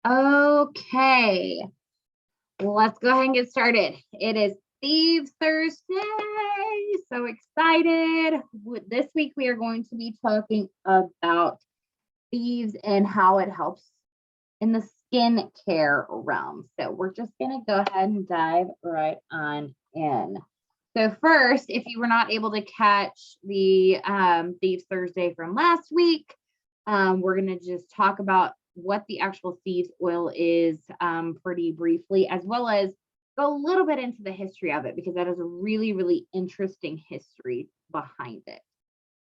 Okay, let's go ahead and get started. It is Thieves Thursday. So excited. This week we are going to be talking about thieves and how it helps in the skincare realm. So we're just going to go ahead and dive right on in. So first, if you were not able to catch the Thieves Thursday from last week, we're going to just talk about what the actual thieves oil is pretty briefly, as well as go a little bit into the history of it, because that is a really, really interesting history behind it.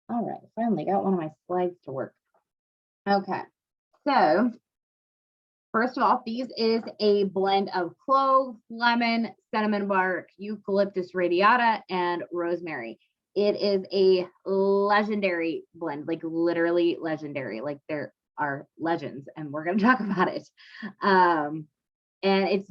All right, finally got one of my slides to work. Okay, so first of all, Thieves is a blend of clove, lemon, cinnamon bark, eucalyptus radiata, and rosemary. It is a legendary blend, like literally legendary. Like there are legends, and we're going to talk about it. And it's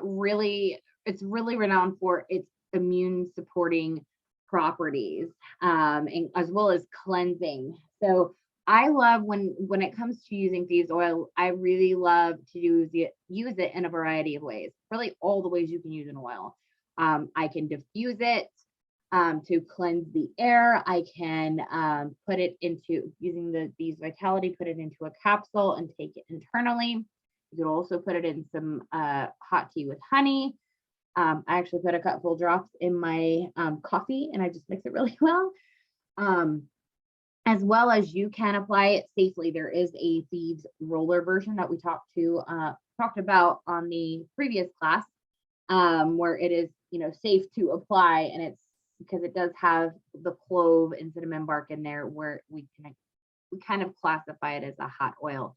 really renowned for its immune supporting properties, and as well as cleansing. So I love when it comes to using Thieves oil, I really love to use it in a variety of ways, really all the ways you can use an oil. I can diffuse it to cleanse the air. I can put it into, using the Thieves Vitality, put it into a capsule and take it internally. You could also put it in some hot tea with honey. I actually put a couple drops in my coffee, and I just mix it really well. As well as you can apply it safely. There is a Thieves roller version that we talked about on the previous class, where it is, safe to apply, and it's because it does have the clove and cinnamon bark in there, where we kind of classify it as a hot oil.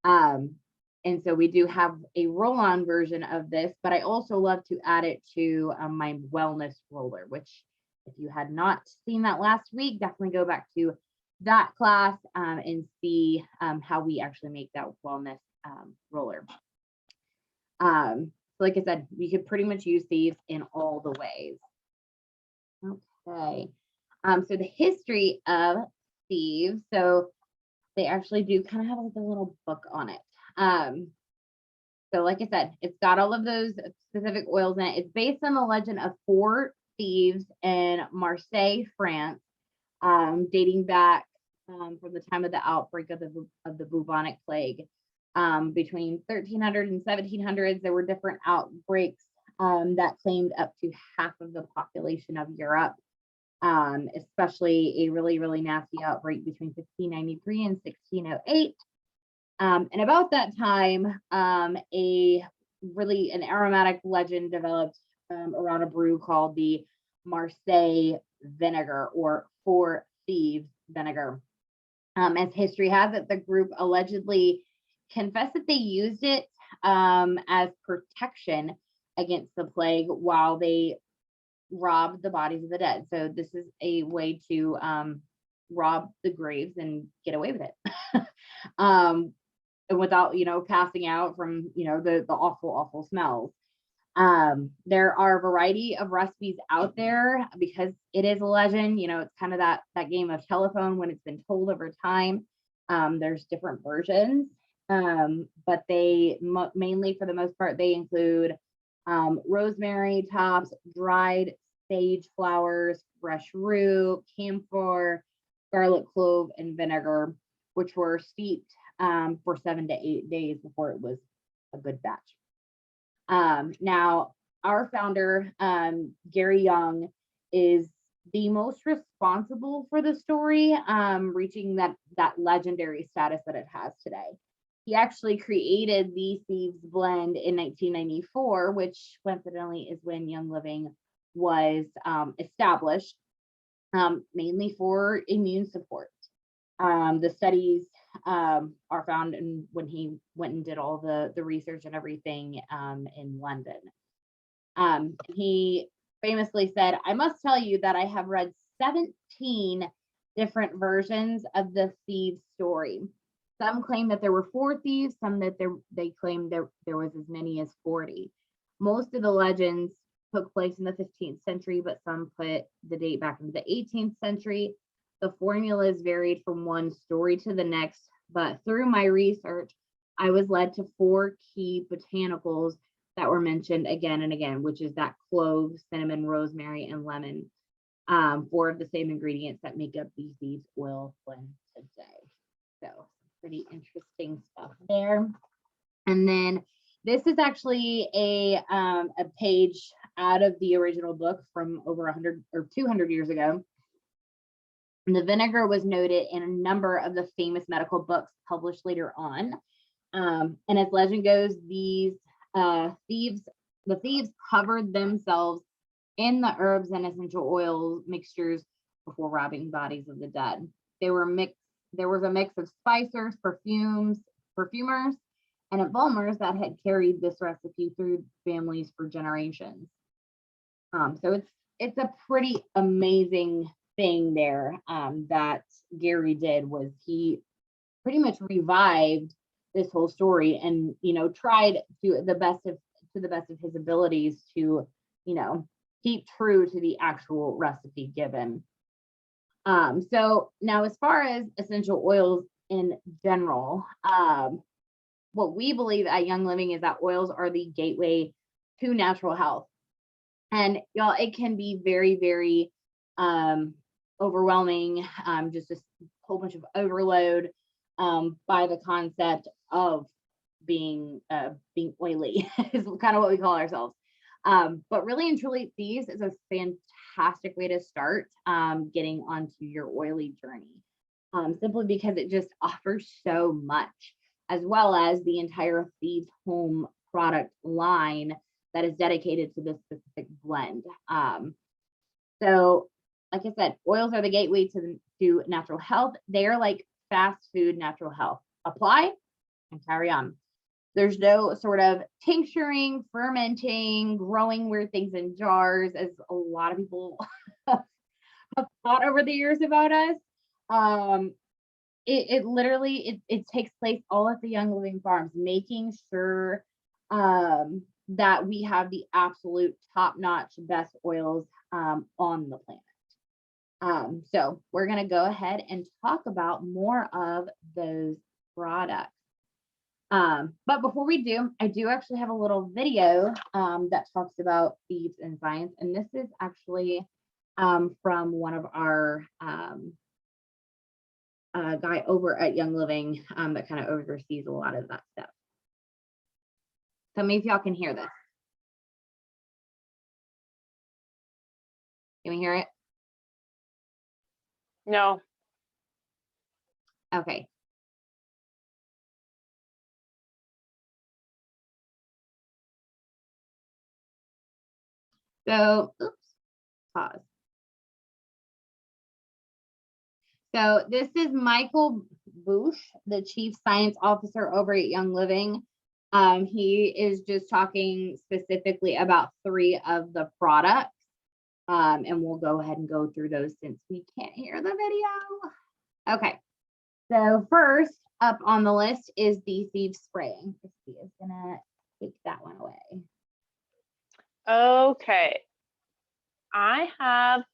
And so we do have a roll-on version of this, but I also love to add it to my wellness roller, which if you had not seen that last week, definitely go back to that class and see how we actually make that wellness roller. So like I said, we could pretty much use these in all the ways. Okay. So the history of Thieves. So they actually do kind of have like a little book on it. So like I said, it's got all of those specific oils in it. It's based on the legend of 4 thieves in Marseille, France, dating back from the time of the outbreak of the bubonic plague. Between 1300 and 1700s, there were different outbreaks that claimed up to half of the population of Europe, especially a really, really nasty outbreak between 1593 and 1608. And about that time, an aromatic legend developed around a brew called the Marseille vinegar, or 4 thieves vinegar. As history has it, the group allegedly confessed that they used it as protection against the plague while they robbed the bodies of the dead. So this is a way to rob the graves and get away with it. Without, passing out from, the awful smells. There are a variety of recipes out there because it is a legend. It's kind of that game of telephone when it's been told over time. There's different versions, but they mainly, for the most part, they include rosemary tops, dried sage flowers, fresh rue, camphor, garlic clove, and vinegar, which were steeped for 7 to 8 days before it was a good batch. Now, our founder, Gary Young, is the most responsible for the story reaching that legendary status that it has today. He actually created the Thieves blend in 1994, which coincidentally is when Young Living was established, mainly for immune support. The studies are found in when he went and did all the research and everything in London. He famously said, "I must tell you that I have read 17 different versions of the Thieves story. Some claim that there were 4 thieves, some that they claimed there was as many as 40. Most of the legends took place in the 15th century, but some put the date back into the 18th century. The formulas varied from one story to the next, but through my research, I was led to 4 key botanicals that were mentioned again and again, which is that clove, cinnamon, rosemary, and lemon. 4 of the same ingredients that make up the Thieves oil blend today. So pretty interesting stuff there. And then this is actually a page out of the original book from over 100 or 200 years ago. And the vinegar was noted in a number of the famous medical books published later on. And as legend goes, the thieves covered themselves in the herbs and essential oil mixtures before robbing bodies of the dead. There was a mix of spicers, perfumers, and embalmers that had carried this recipe through families for generations. So it's a pretty amazing thing there that Gary did. Was he pretty much revived this whole story and tried to the best of his abilities to keep true to the actual recipe given. So now, as far as essential oils in general, what we believe at Young Living is that oils are the gateway to natural health. And y'all, it can be very, very overwhelming, just a whole bunch of overload by the concept of being oily is kind of what we call ourselves. But really and truly, Thieves is a fantastic way to start getting onto your oily journey, simply because it just offers so much, as well as the entire Thieves home product line that is dedicated to this specific blend. So like I said, oils are the gateway to natural health. They are like fast food natural health. Apply and carry on. There's no sort of tincturing, fermenting, growing weird things in jars, as a lot of people have thought over the years about us. It literally takes place all at the Young Living Farms, making sure that we have the absolute top-notch best oils on the planet. So we're going to go ahead and talk about more of those products. But before we do, I do actually have a little video that talks about Thieves and science. And this is actually from one of our guy over at Young Living that kind of oversees a lot of that stuff. So maybe y'all can hear this. Can we hear it? No. Okay. So, oops, pause. So this is Michael Bush, the Chief Science Officer over at Young Living. He is just talking specifically about 3 of the products. And we'll go ahead and go through those since we can't hear the video. Okay, so first up on the list is the Thieves spray. Christy is gonna take that one away. Okay, I have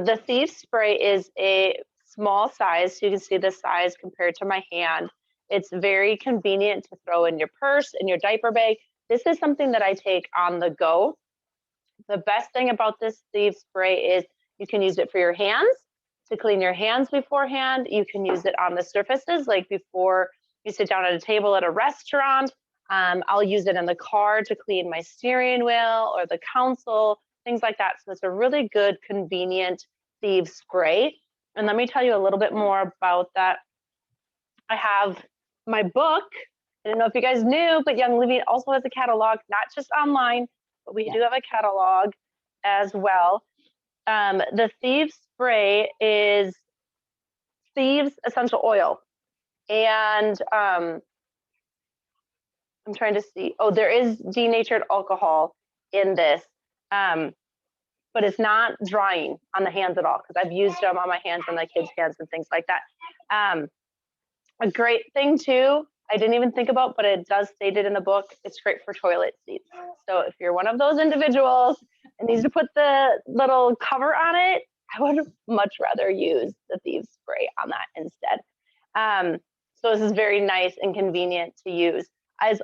the Thieves spray is a small size, so you can see the size compared to my hand. It's very convenient to throw in your purse, in your diaper bag. This is something that I take on the go. The best thing about this Thieves spray is you can use it for your hands, to clean your hands beforehand. You can use it on the surfaces, like before you sit down at a table at a restaurant. I'll use it in the car to clean my steering wheel or the console, things like that. So it's a really good, convenient Thieves spray. And let me tell you a little bit more about that. I have my book. I don't know if you guys knew, but Young Living also has a catalog, not just online, but we do have a catalog as well. The Thieves spray is Thieves essential oil. And I'm trying to see. Oh, there is denatured alcohol in this, but it's not drying on the hands at all, because I've used them on my hands and my kids' hands and things like that. A great thing too, I didn't even think about, but it does state it in the book, it's great for toilet seats. So if you're one of those individuals and needs to put the little cover on it, I would much rather use the Thieves spray on that instead. So this is very nice and convenient to use. I've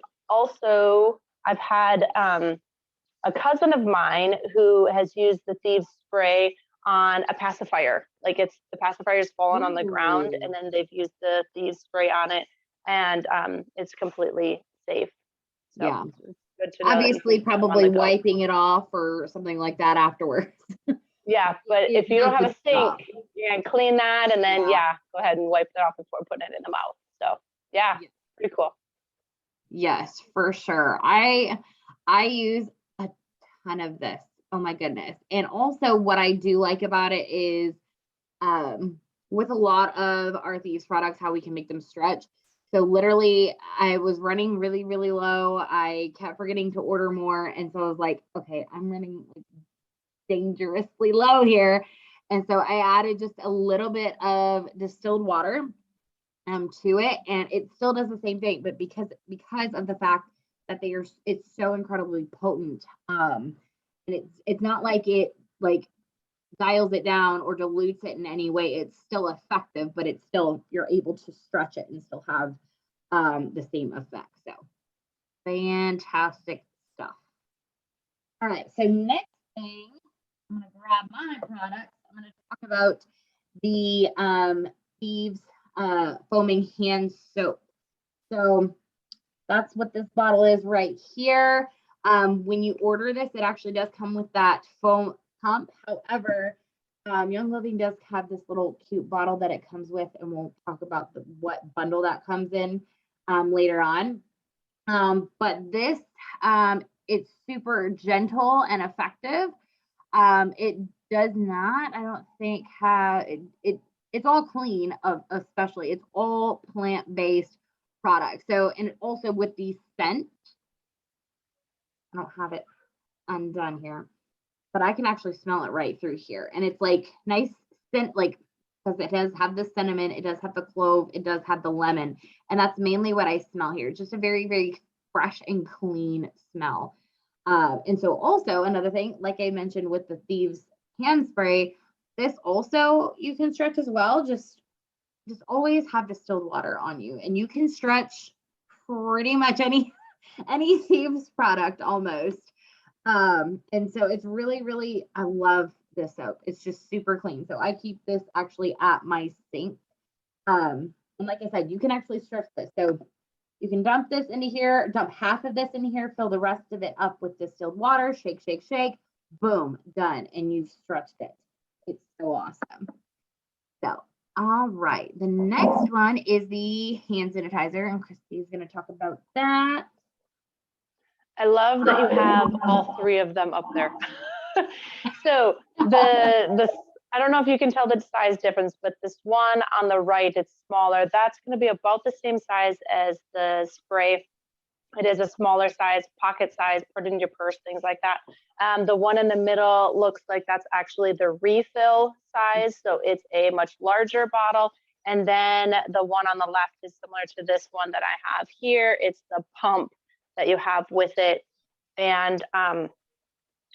had a cousin of mine who has used the Thieves spray on a pacifier. Like the pacifier's fallen on the ground, and then they've used the Thieves spray on it, and it's completely safe. So Yeah. it's good to know. Obviously, probably wiping it off or something like that afterwards. Yeah, but if you don't have a sink, you can clean that, and then go ahead and wipe it off before putting it in the mouth. So yeah, pretty cool. Yes, for sure. I use a ton of this. Oh my goodness. And also what I do like about it is with a lot of our Thieves products, how we can make them stretch. So literally I was running really, really low. I kept forgetting to order more. And so I was like, okay, I'm running dangerously low here. And so I added just a little bit of distilled water to it, and it still does the same thing, but because of the fact that it's so incredibly potent, and it's not like it like dials it down or dilutes it in any way. It's still effective, but it's still, you're able to stretch it and still have the same effect. So fantastic stuff. All right, so next thing, I'm gonna grab my products. I'm gonna talk about the Thieves foaming hand soap. So that's what this bottle is right here. When you order this, it actually does come with that foam pump. However, Young Living does have this little cute bottle that it comes with, and we'll talk about what bundle that comes in later on. But this, it's super gentle and effective. It does not, I don't think, have it's all clean, especially it's all plant-based products. So, and also with the scent, I don't have it undone here, but I can actually smell it right through here, and it's like nice scent, like, because it does have the cinnamon, it does have the clove, it does have the lemon, and that's mainly what I smell here. Just a very, very fresh and clean smell. And so also another thing, like I mentioned with the Thieves hand spray, this also you can stretch as well. Just always have distilled water on you, and you can stretch pretty much any Thieves product almost. And so it's really, really, I love this soap. It's just super clean. So I keep this actually at my sink. And like I said, you can actually stretch this. So you can dump this into here, dump half of this into here, fill the rest of it up with distilled water, shake, shake, shake, boom, done. And you've stretched it. It's so awesome. So, all right. The next one is the hand sanitizer, and Christy's going to talk about that. I love that you have all three of them up there. So I don't know if you can tell the size difference, but this one on the right, it's smaller. That's going to be about the same size as the spray. It is a smaller size, pocket size, put in your purse, things like that. The one in the middle looks like that's actually the refill size. So it's a much larger bottle. And then the one on the left is similar to this one that I have here. It's the pump that you have with it. And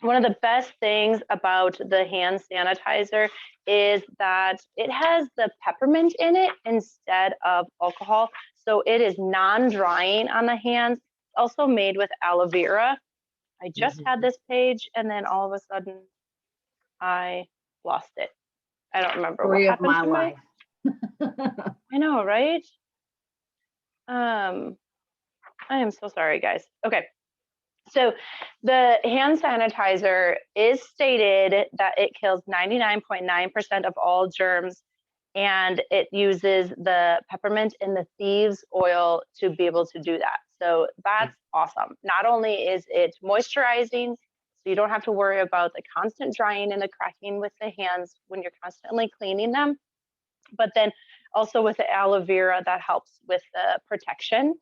one of the best things about the hand sanitizer is that it has the peppermint in it instead of alcohol. So it is non-drying on the hands. It's also made with aloe vera. I just had this page, and then all of a sudden I lost it. I don't remember what happened to my life. I know, right? I am so sorry, guys. Okay. So the hand sanitizer is stated that it kills 99.9% of all germs, and it uses the peppermint and the Thieves oil to be able to do that. So that's awesome. Not only is it moisturizing, so you don't have to worry about the constant drying and the cracking with the hands when you're constantly cleaning them, but then also with the aloe vera, that helps with the protection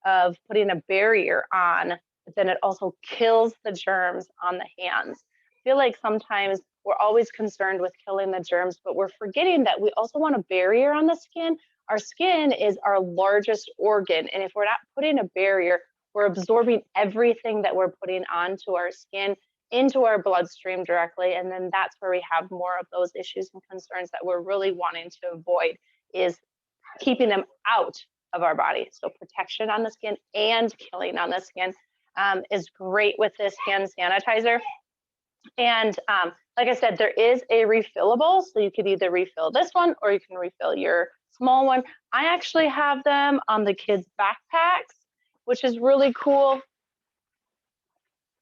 of putting a barrier on, but then it also kills the germs on the hands. I feel like sometimes we're always concerned with killing the germs, but we're forgetting that we also want a barrier on the skin. Our skin is our largest organ, and if we're not putting a barrier, we're absorbing everything that we're putting onto our skin into our bloodstream directly, and then that's where we have more of those issues and concerns that we're really wanting to avoid, is keeping them out of our body. So protection on the skin and killing on the skin is great with this hand sanitizer. And like I said, there is a refillable, so you could either refill this one or you can refill your small one. I actually have them on the kids' backpacks, which is really cool.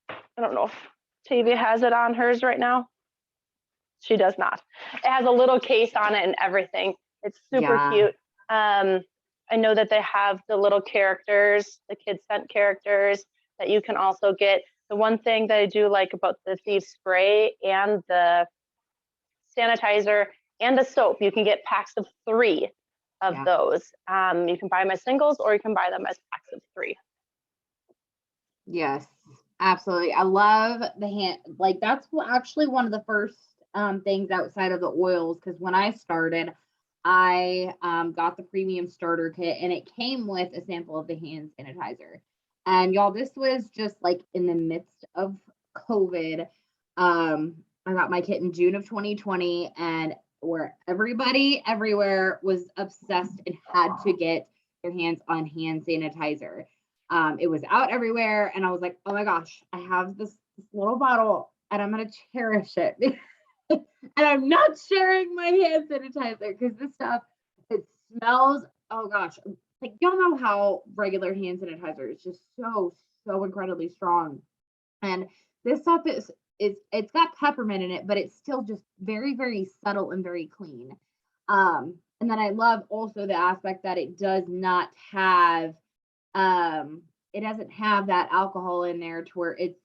I don't know if Tavia has it on hers right now. She does not. It has a little case on it and everything. It's super cute. I know that they have the little characters, the kids scent characters that you can also get. The one thing that I do like about the Thieves spray and the sanitizer and the soap, you can get packs of 3 of those. You can buy them as singles or you can buy them as packs of 3. Yes, absolutely. I love the hand, like that's actually one of the first things outside of the oils, because when I started, I got the premium starter kit and it came with a sample of the hand sanitizer. And y'all, this was just like in the midst of COVID. I got my kit in June of 2020, and where everybody everywhere was obsessed and had to get their hands on hand sanitizer. It was out everywhere, and I was like, oh my gosh, I have this little bottle and I'm gonna cherish it. And I'm not sharing my hand sanitizer because this stuff, it smells, oh gosh, like y'all know how regular hand sanitizer is just so incredibly strong. And this stuff it's got peppermint in it, but it's still just very subtle and very clean. And then I love also the aspect that it does not have it doesn't have that alcohol in there to where it's,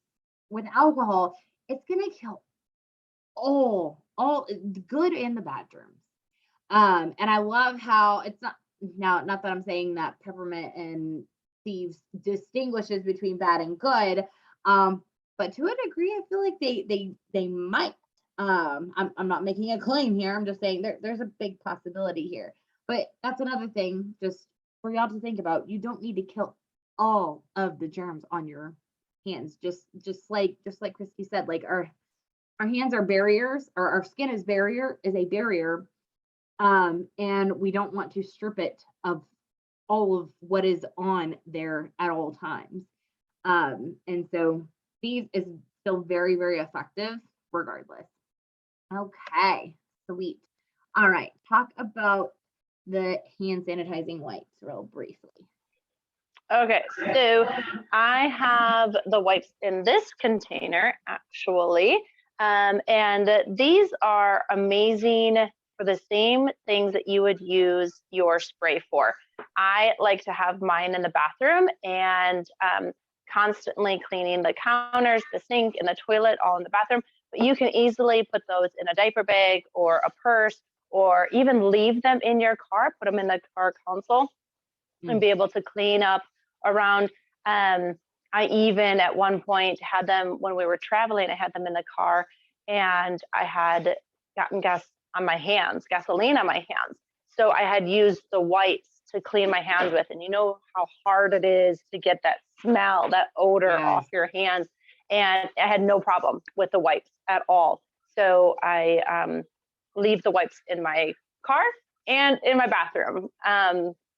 with alcohol, it's gonna kill all the good and the bad germs. And I love how it's not that I'm saying that peppermint and Thieves distinguishes between bad and good, but to a degree, I feel like they might. I'm not making a claim here. I'm just saying there's a big possibility here. But that's another thing, just for y'all to think about. You don't need to kill all of the germs on your hands. Just like Christy said, like our hands are barriers, or our skin is a barrier. And we don't want to strip it of all of what is on there at all times. And so Thieves is still very effective regardless. Okay, sweet. All right, talk about the hand sanitizing wipes real briefly. Okay, so I have the wipes in this container actually. And these are amazing for the same things that you would use your spray for. I like to have mine in the bathroom and constantly cleaning the counters, the sink, and the toilet, all in the bathroom. But you can easily put those in a diaper bag or a purse, or even leave them in your car, put them in the car console, and be able to clean up around. I even at one point had them when we were traveling, I had them in the car and I had gotten gasoline on my hands. So I had used the wipes to clean my hands with. And you know how hard it is to get that smell, that odor off your hands. And I had no problem with the wipes at all. So I leave the wipes in my car and in my bathroom.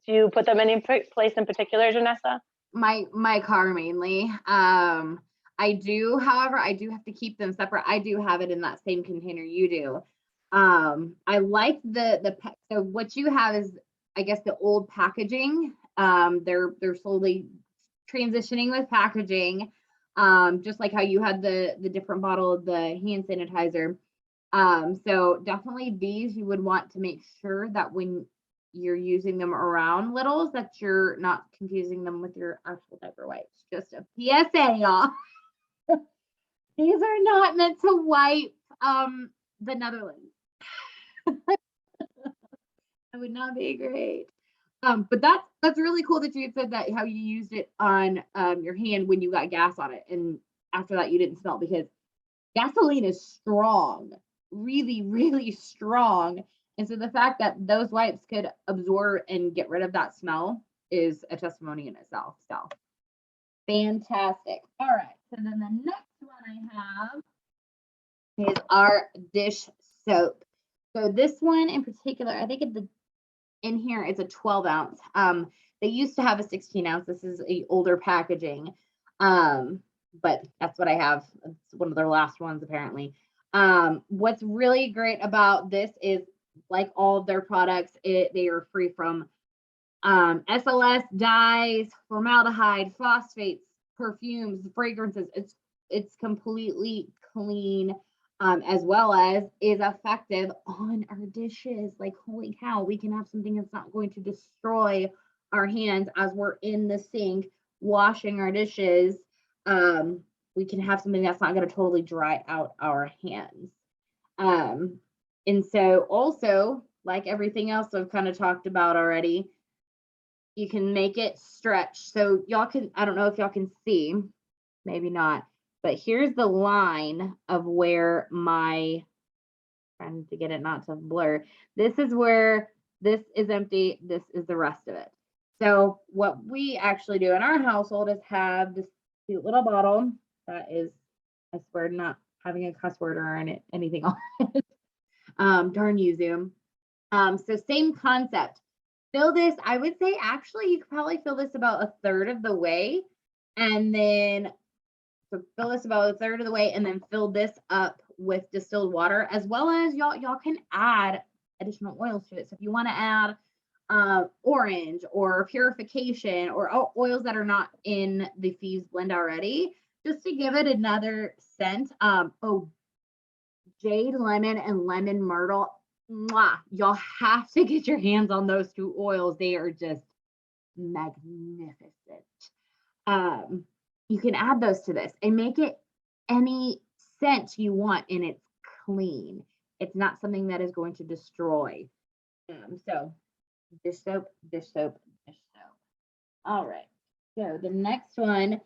Do you put them in any place in particular, Janessa? My car mainly. I do, however, I do have to keep them separate. I do have it in that same container you do. I like so what you have is, I guess, the old packaging. They're slowly transitioning with packaging, just like how you had the different bottle of the hand sanitizer. So definitely these you would want to make sure that when you're using them around littles, that you're not confusing them with your actual diaper wipes. Just a PSA, y'all. These are not meant to wipe the Netherlands. That would not be great. But that's really cool that you had said that, how you used it on your hand when you got gas on it, and after that you didn't smell, because gasoline is strong, really strong. And so the fact that those wipes could absorb and get rid of that smell is a testimony in itself. So fantastic. All right. So then the next one I have is our dish soap. So this one in particular, I think in here it's a 12 ounce. They used to have a 16 ounce. This is a older packaging. But that's what I have. It's one of their last ones, apparently. What's really great about this is, like all of their products, they are free from SLS, dyes, formaldehyde, phosphates, perfumes, fragrances. It's completely clean, as well as is effective on our dishes. Like, holy cow, we can have something that's not going to destroy our hands as we're in the sink washing our dishes. We can have something that's not going to totally dry out our hands. And so also, like everything else I've kind of talked about already, you can make it stretch. So y'all can, I don't know if y'all can see, maybe not, but here's the line of where my, trying to get it not to blur. This is where this is empty. This is the rest of it. So what we actually do in our household is have this cute little bottle that is, I swear, not having a cuss word or anything on it. Darn you, Zoom. So same concept. Fill this, I would say actually you could probably fill this about a third of the way. And then so fill this about a third of the way and then fill this up with distilled water, as well as y'all can add additional oils to it. So if you want to add orange or purification or oils that are not in the Thieves blend already, just to give it another scent. Jade lemon and lemon myrtle. Mwah, y'all have to get your hands on those two oils. They are just magnificent. You can add those to this and make it any scent you want, and it's clean. It's not something that is going to destroy. So dish soap, dish soap, dish soap. All right. So the next one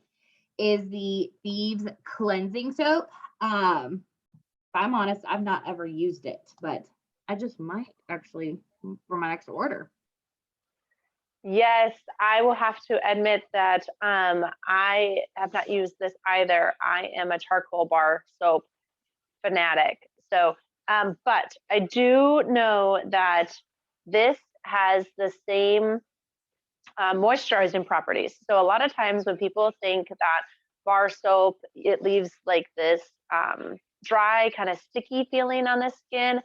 is the Thieves cleansing soap. If I'm honest, I've not ever used it, but I just might actually for my next order. Yes, I will have to admit that I have not used this either. I am a charcoal bar soap fanatic. So, but I do know that this has the same moisturizing properties. So a lot of times when people think that bar soap, it leaves like this dry, kind of sticky feeling on the skin.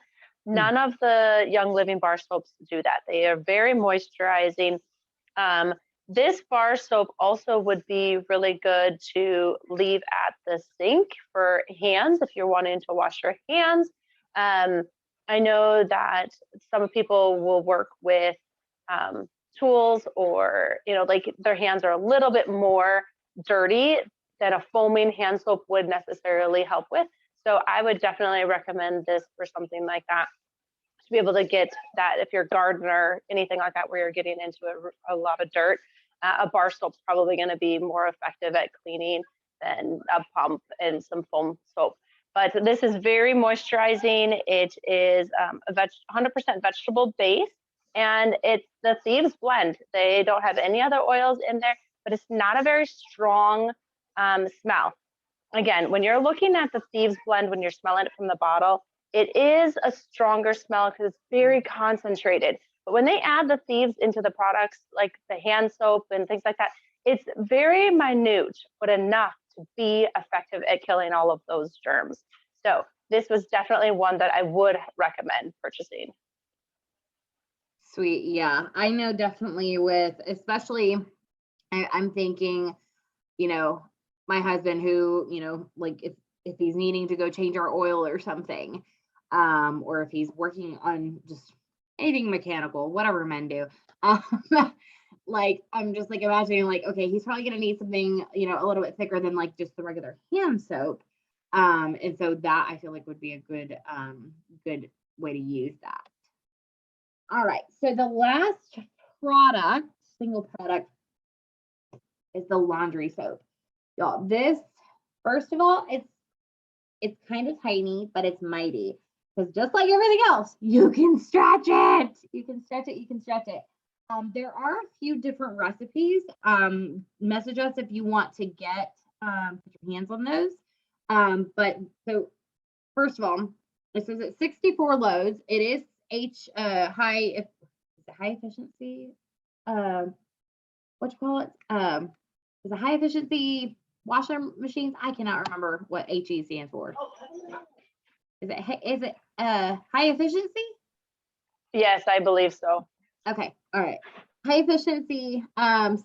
None of the Young Living bar soaps do that. They are very moisturizing. This bar soap also would be really good to leave at the sink for hands if you're wanting to wash your hands. I know that some people will work with tools, or like their hands are a little bit more dirty that a foaming hand soap would necessarily help with. So I would definitely recommend this for something like that, to be able to get that if you're a gardener, anything like that where you're getting into a lot of dirt. A bar soap's probably going to be more effective at cleaning than a pump and some foam soap. But this is very moisturizing. It is a 100% vegetable base, and it's the Thieves blend. They don't have any other oils in there, but it's not a very strong smell. Again, when you're looking at the Thieves blend, when you're smelling it from the bottle, it is a stronger smell because it's very concentrated. But when they add the Thieves into the products, like the hand soap and things like that, it's very minute, but enough to be effective at killing all of those germs. So this was definitely one that I would recommend purchasing. Sweet. Yeah, I know definitely with, especially, I'm thinking, my husband who, like if he's needing to go change our oil or something, or if he's working on just anything mechanical, whatever men do. Like I'm just like imagining like, okay, he's probably gonna need something, a little bit thicker than like just the regular hand soap. And so that I feel like would be a good way to use that. All right, so the last single product is the laundry soap. Y'all, this, first of all, it's kind of tiny, but it's mighty. Because just like everything else, you can stretch it. You can stretch it. You can stretch it. There are a few different recipes. Message us if you want to get put your hands on those. But so first of all, it says it's 64 loads. It is high efficiency. what you call it? Is it high efficiency washer machines? I cannot remember what HE stands for. Is it high efficiency? Yes, I believe so. Okay, all right. High efficiency,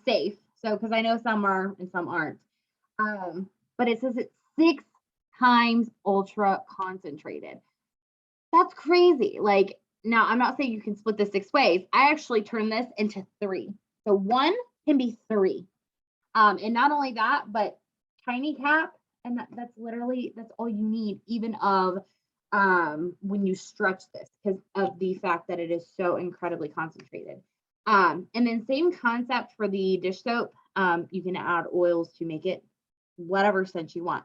safe. So because I know some are and some aren't. But it says it's 6 times ultra concentrated. That's crazy. Like now, I'm not saying you can split this 6 ways. I actually turn this into 3. So one can be 3. And not only that, but tiny cap, and that's literally that's all you need, even of when you stretch this, because of the fact that it is so incredibly concentrated. And then same concept for the dish soap. You can add oils to make it whatever scent you want.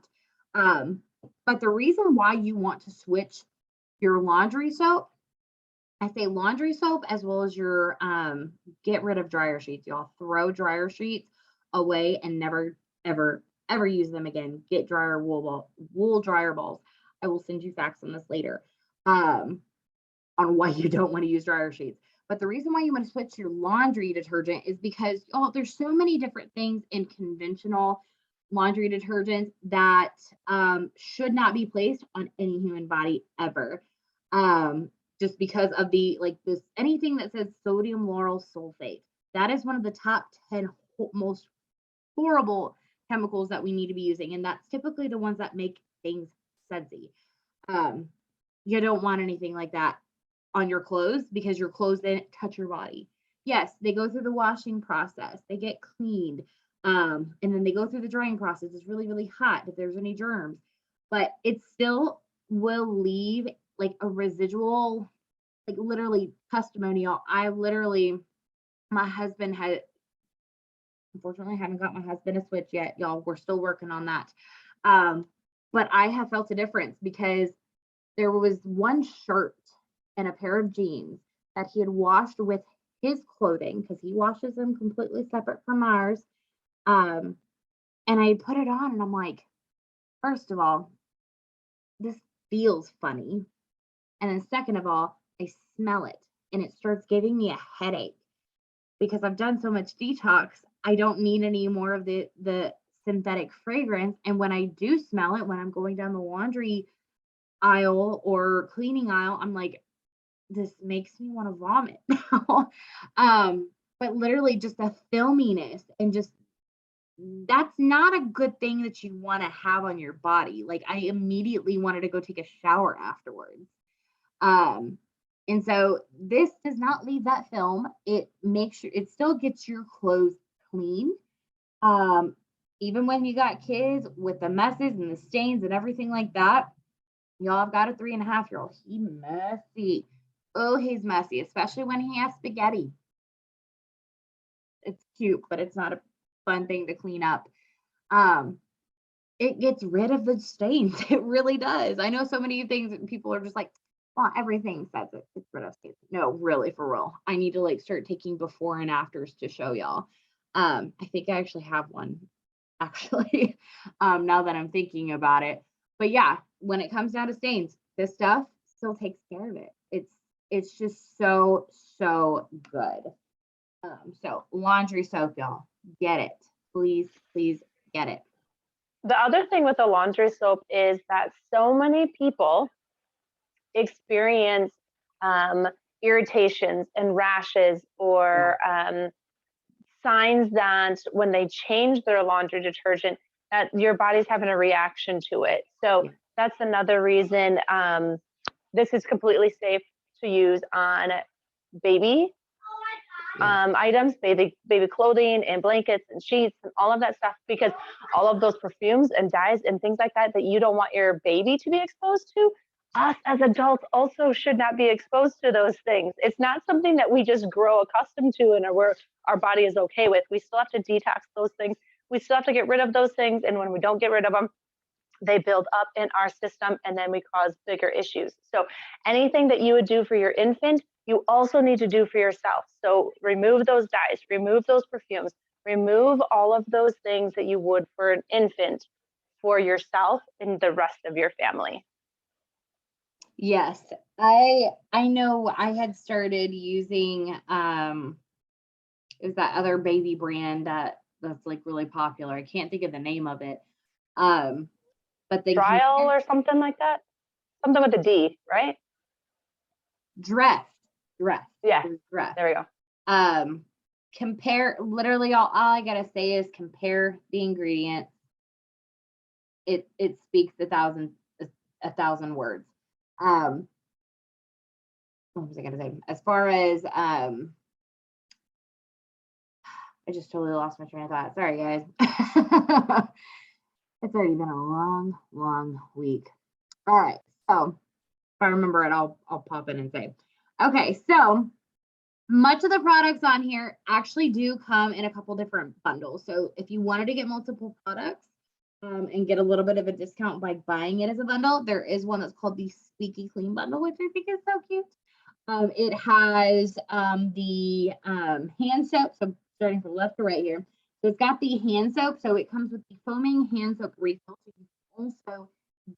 But the reason why you want to switch your laundry soap, I say laundry soap as well as your get rid of dryer sheets. Y'all throw dryer sheets away and never ever use them again. Get wool dryer balls. I will send you facts on this later on why you don't want to use dryer sheets. But the reason why you want to switch your laundry detergent is because there's so many different things in conventional laundry detergents that should not be placed on any human body ever. Just because of the this anything that says sodium lauryl sulfate. That is one of the top 10 most horrible chemicals that we need to be using, and that's typically the ones that make things sudsy. You don't want anything like that on your clothes because your clothes didn't touch your body. Yes, they go through the washing process, they get cleaned, and then they go through the drying process. It's really, really hot if there's any germs, but it still will leave like a residual, like literally testimonial. My husband had, unfortunately, I haven't got my husband a switch yet, y'all. We're still working on that. But I have felt a difference because there was one shirt and a pair of jeans that he had washed with his clothing because he washes them completely separate from ours. And I put it on and I'm like, first of all, this feels funny. And then second of all, I smell it and it starts giving me a headache because I've done so much detox. I don't need any more of the synthetic fragrance. And when I do smell it, when I'm going down the laundry aisle or cleaning aisle, I'm like, this makes me want to vomit now. But literally just the filminess and just that's not a good thing that you want to have on your body. Like I immediately wanted to go take a shower afterwards. And so this does not leave that film. It makes sure it still gets your clothes clean. Even when you got kids with the messes and the stains and everything like that, y'all have got a 3.5-year-old. He's messy. Oh, he's messy, especially when he has spaghetti. It's cute, but it's not a fun thing to clean up. It gets rid of the stains. It really does. I know so many things people are just like, well, everything says it. It's rid of stains. No, really, for real. I need to like start taking before and afters to show y'all. I think I actually have one, actually, now that I'm thinking about it. But yeah, when it comes down to stains, this stuff still takes care of it. It's just so good. So laundry soap, y'all, get it. Please get it. The other thing with the laundry soap is that so many people experience irritations and rashes or signs that when they change their laundry detergent, that your body's having a reaction to it. So that's another reason this is completely safe to use on baby items, baby clothing and blankets and sheets and all of that stuff, because all of those perfumes and dyes and things like that you don't want your baby to be exposed to, us as adults also should not be exposed to those things. It's not something that we just grow accustomed to and our body is okay with. We still have to detox those things. We still have to get rid of those things. And when we don't get rid of them, they build up in our system and then we cause bigger issues. So anything that you would do for your infant, you also need to do for yourself. So remove those dyes, remove those perfumes, remove all of those things that you would for an infant for yourself and the rest of your family. Yes, I know I had started using is that other baby brand that's like really popular. I can't think of the name of it. But they Trial compare or something like that. Something with a D, right? dressed, dressed, Yeah, it was dressed. there we go. Compare literally all I gotta say is compare the ingredients. It speaks a thousand words. What was I gonna say? As far as I just totally lost my train of thought. Sorry, guys. It's already been a long, long week. All right. So if I remember it, I'll pop in and say. Okay, so much of the products on here actually do come in a couple different bundles. So if you wanted to get multiple products and get a little bit of a discount by buying it as a bundle, there is one that's called the Squeaky Clean bundle, which I think is so cute. It has the hand soap. So starting from left to right here. So it's got the hand soap. So it comes with the foaming hand soap refill. So you can also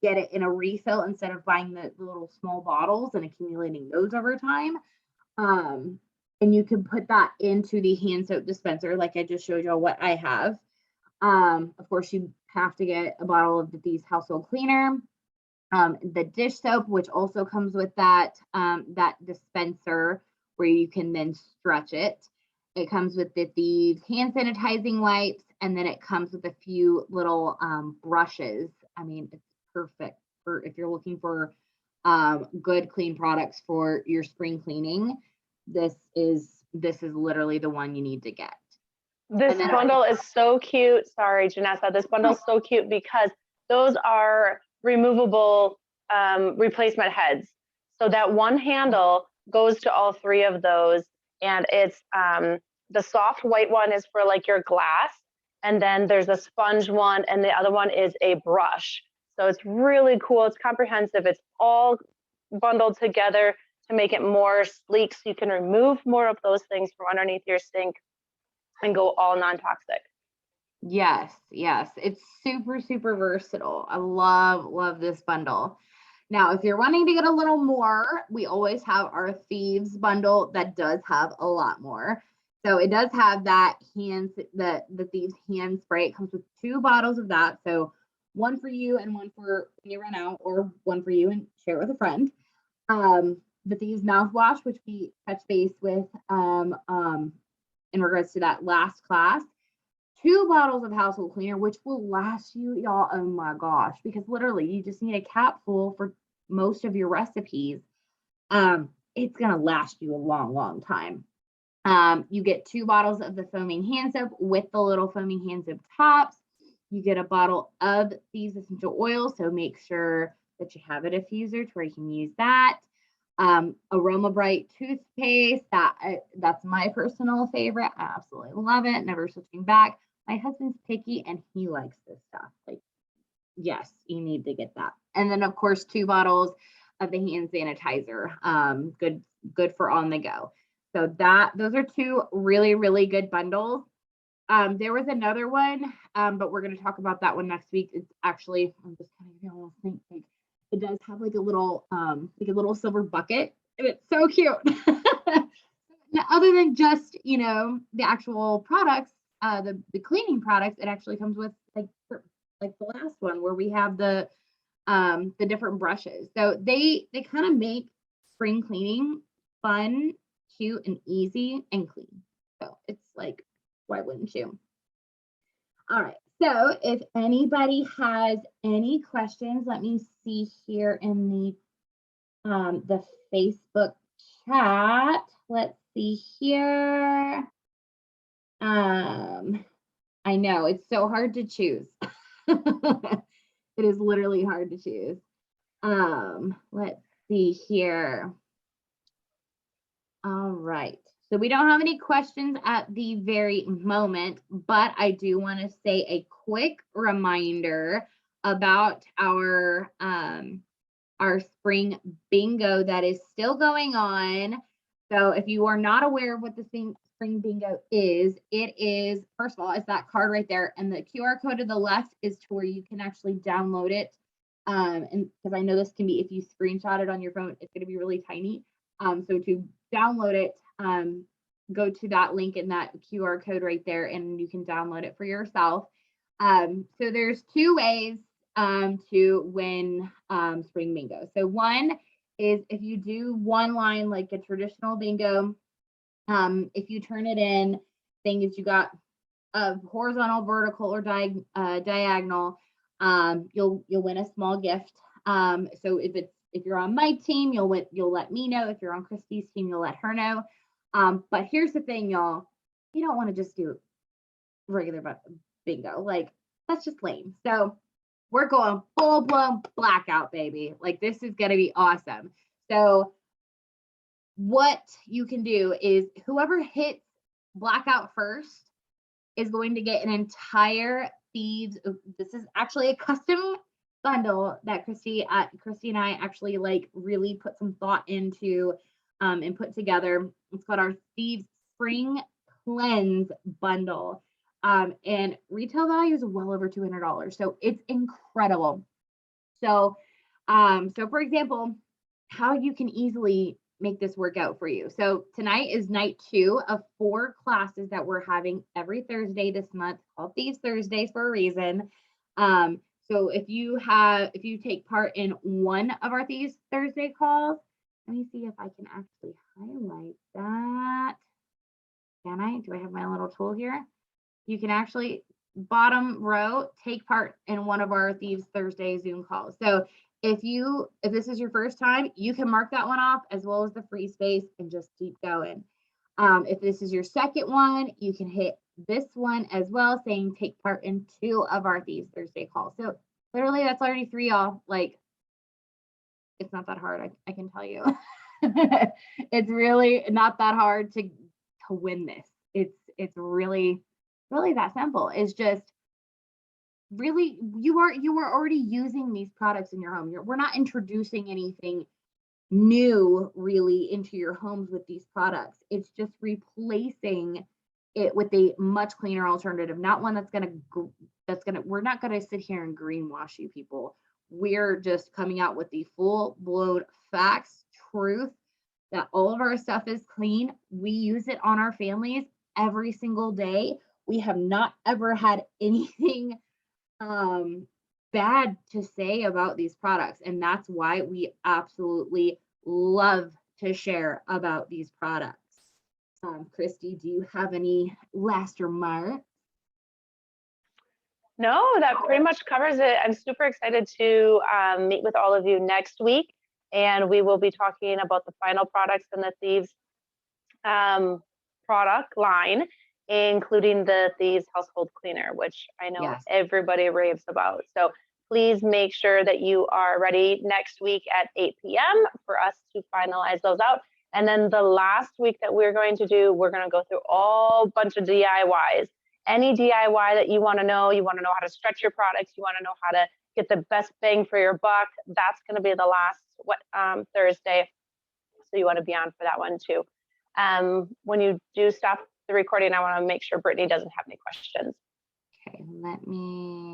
get it in a refill instead of buying the little small bottles and accumulating those over time. And you can put that into the hand soap dispenser, like I just showed y'all what I have. Of course, you have to get a bottle of the Thieves household cleaner. The dish soap, which also comes with that dispenser where you can then stretch it. It comes with the Thieves hand sanitizing wipes, and then it comes with a few little brushes. I mean, it's perfect for if you're looking for good clean products for your spring cleaning. This is literally the one you need to get. This bundle is so cute. Sorry, Janessa. This bundle is so cute because those are removable replacement heads. So that one handle goes to all three of those. And it's the soft white one is for like your glass. And then there's a sponge one. And the other one is a brush. So it's really cool. It's comprehensive. It's all bundled together to make it more sleek so you can remove more of those things from underneath your sink and go all non-toxic. Yes, yes. It's super, super versatile. I love this bundle. Now, if you're wanting to get a little more, we always have our Thieves bundle that does have a lot more. So it does have that the Thieves hand spray. It comes with 2 bottles of that. So one for you and one for when you run out, or one for you and share it with a friend. The Thieves mouthwash, which we touch base with in regards to that last class. 2 bottles of household cleaner, which will last you, y'all. Oh my gosh, because literally you just need a capful for most of your recipes. It's gonna last you a long, long time. You get 2 bottles of the foaming hand soap with the little foaming hand soap tops. You get a bottle of Thieves essential oil, so make sure that you have a diffuser to where you can use that. Aroma Bright toothpaste, that's my personal favorite. I absolutely love it, never switching back. My husband's picky and he likes this stuff. Like, yes, you need to get that. And then of course 2 bottles of the hand sanitizer. Good for on the go. So those are 2 really, really good bundles. There was another one, but we're going to talk about that one next week. It's actually, I'm just kind of going to think, it does have like a little silver bucket, and it's so cute. Now, other than just, the actual products, the cleaning products, it actually comes with like the last one where we have the different brushes. So they kind of make spring cleaning fun, cute, and easy and clean. So it's like, why wouldn't you? All right. So if anybody has any questions, let me see here in the Facebook chat. Let's see here. I know it's so hard to choose. It is literally hard to choose. Let's see here. All right. So we don't have any questions at the very moment, but I do want to say a quick reminder about our spring bingo that is still going on. So if you are not aware of what the spring bingo is, it is, first of all, it's that card right there, and the QR code to the left is to where you can actually download it. And because I know this can be, if you screenshot it on your phone, it's going to be really tiny. So to download it, go to that link in that QR code right there, and you can download it for yourself. So there's two ways to win spring bingo. So one is if you do one line like a traditional bingo, if you turn it in, thing is you got a horizontal, vertical, or diagonal, you'll win a small gift. So if you're on my team, you'll let me know. If you're on Christy's team, you'll let her know. But here's the thing, y'all. You don't want to just do regular bingo. Like, that's just lame. So we're going full blown blackout, baby. Like, this is going to be awesome. So what you can do is whoever hits blackout first is going to get an entire Thieves. This is actually a custom bundle that Christy and I actually like really put some thought into and put together. It's called our Thieves Spring Cleanse bundle. And retail value is well over $200. So it's incredible. So for example, how you can easily make this work out for you. So tonight is night 2 of 4 classes that we're having every Thursday this month, called Thieves Thursdays for a reason. So if you take part in one of our Thieves Thursday calls, let me see if I can actually highlight that. Can I? Do I have my little tool here? You can actually, bottom row, take part in one of our Thieves Thursday Zoom calls. So if this is your first time, you can mark that one off as well as the free space and just keep going. If this is your second one, you can hit this one as well, saying take part in 2 of our Thieves Thursday calls. So literally that's already 3, y'all. Like, it's not that hard, I can tell you. It's really not that hard to win this. It's really that simple. It's just really, you are already using these products in your home. We're not introducing anything new really into your homes with these products. It's just replacing it with a much cleaner alternative, not one we're not going to sit here and greenwash you people. We're just coming out with the full blown facts, truth, that all of our stuff is clean. We use it on our families every single day. We have not ever had anything bad to say about these products, and that's why we absolutely love to share about these products. Christy, do you have any last remarks? No, that pretty much covers it. I'm super excited to meet with all of you next week, and we will be talking about the final products in the Thieves product line, including the Thieves household cleaner, which I know everybody raves about. So please make sure that you are ready next week at 8 p.m. for us to finalize those out. And then the last week that we're going to go through all bunch of DIYs. Any DIY that you want to know how to stretch your products, you want to know how to get the best bang for your buck, that's going to be the last Thursday. So you want to be on for that one too. When you do stop the recording, I want to make sure Brittany doesn't have any questions. Okay, let me